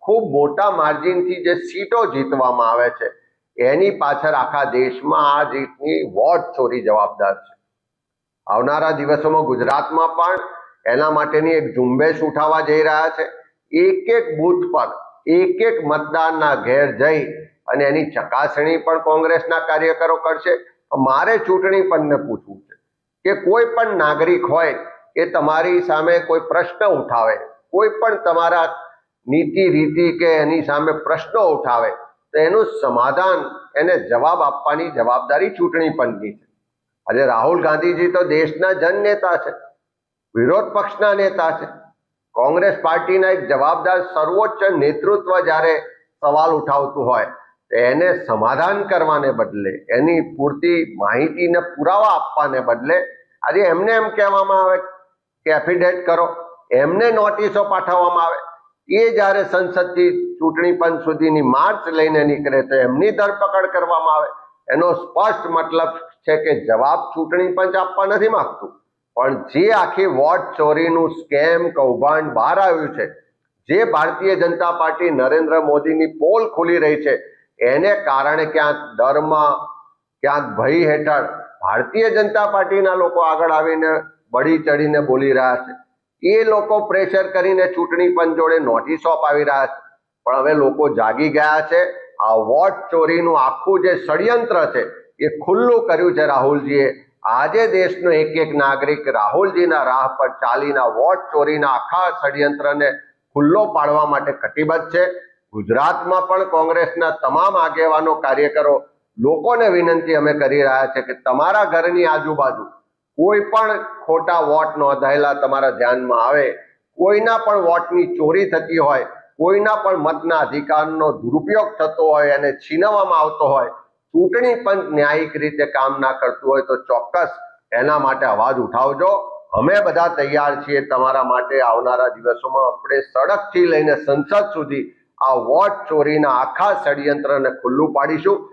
ખૂબ મોટા માર્જિનથી જે સીટો જીતવામાં આવે છે એની પાછળ આખા દેશમાં આ રીતની વોટ ચોરી જવાબદાર છે. આવનારા દિવસોમાં ગુજરાતમાં પણ એના માટેની એક ઝુંબેશ ઉઠાવવા જઈ રહ્યા છે. એક એક બૂથ પર એક એક મતદારના ઘેર જઈ અને એની ચકાસણી પણ કોંગ્રેસના કાર્યકરો કરશે. મારે ચૂંટણી પંચને પૂછવું છે કે કોઈ પણ નાગરિક હોય એ તમારી સામે કોઈ પ્રશ્ન ઉઠાવે, કોઈ પણ તમારા નીતિ રીતિ કે એની સામે પ્રશ્નો ઉઠાવે તો એનું સમાધાન, એને જવાબ આપવાની જવાબદારી ચૂંટણી પંચની છે. આજે રાહુલ ગાંધીજી તો દેશના જનનેતા છે, વિરોધ પક્ષના નેતા છે. કોંગ્રેસ પાર્ટીના એક જવાબદાર સર્વોચ્ચ નેતૃત્વ જ્યારે સવાલ ઉઠાવતું હોય તો એને સમાધાન કરવાને બદલે, એની પૂરતી માહિતીને પુરાવા આપવાને બદલે આજે એમને એમ કહેવામાં આવે કે એફિડેવિટ કરો, એમને નોટિસો પાઠવવામાં આવે. એ જ્યારે સંસદથી ચૂંટણી પંચ સુધીની માર્ચ લઈને નીકળે તો એમની ધરપકડ કરવામાં આવે. એનો સ્પષ્ટ મતલબ છે કે જવાબ ચૂંટણી પંચ આપવા નથી માંગતું, પણ જે આખી વોટ ચોરીનું સ્કેમ કૌભાંડ બહાર આવ્યું છે, જે ભારતીય જનતા પાર્ટી નરેન્દ્ર મોદીની પોલ ખુલી રહી છે, એને કારણે ક્યાંક ડરમાં, ક્યાંક ભય હેઠળ ભારતીય જનતા પાર્ટીના લોકો આગળ આવીને બળી ચડીને બોલી રહ્યા છે. એ લોકો પ્રેશર કરીને ચૂંટણી પંચ જોડે નોટિસો અપાવી રહ્યા છે. પણ હવે લોકો જાગી ગયા છે. આ વોટ ચોરીનું આખું જે ષડયંત્ર છે એ ખુલ્લું કર્યું છે રાહુલજીએ. આજે દેશનો એક એક નાગરિક રાહુલજીના રાહ પર ચાલીને વોટ ચોરીના આખા ષડયંત્રને ખુલ્લો પાડવા માટે કટિબદ્ધ છે. ગુજરાતમાં પણ કોંગ્રેસના તમામ આગેવાનો, કાર્યકરો, લોકોને વિનંતી અમે કરી રહ્યા છે કે તમારા ઘરની આજુબાજુ કોઈ પણ ખોટા વોટ નોંધાયેલા તમારા ધ્યાનમાં આવે, કોઈના પણ વોટની ચોરી થતી હોય, કોઈના પણ મતના અધિકારનો દુરુપયોગ થતો હોય અને છીનવવામાં આવતો હોય, ચૂંટણી પંચ ન્યાયિક રીતે કામ ના કરતું હોય તો ચોક્કસ એના માટે અવાજ ઉઠાવજો. અમે બધા તૈયાર છીએ તમારા માટે. આવનારા દિવસોમાં આપણે સડકથી લઈને સંસદ સુધી આ વોટ ચોરીના આખા ષડયંત્રને ખુલ્લું પાડીશું.